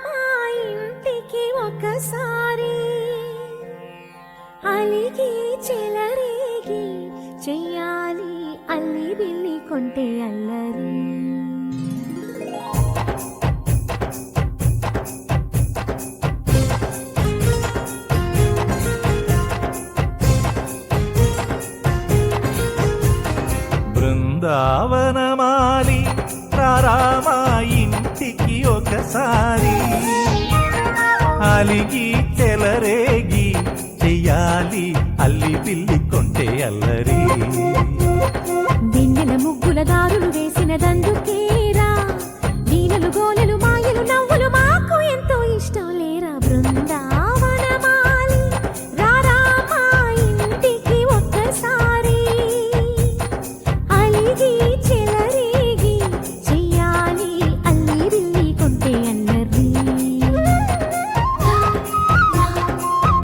మా ఇంటికి ఒకసారి అలిగి చెలరేగి చెయ్యాలి అల్లి బిల్లి కొంటే అల్లరి. బృందావనమాలి రారామా ఇంటికి ఒకసారి అలిగి చెలరేగి చెయ్యాలి అల్లి పిల్లి కొంటే అల్లరి. వెన్నెల ముగ్గుల దారులు వేసిన దందుకేరా వీణలు గోలెలు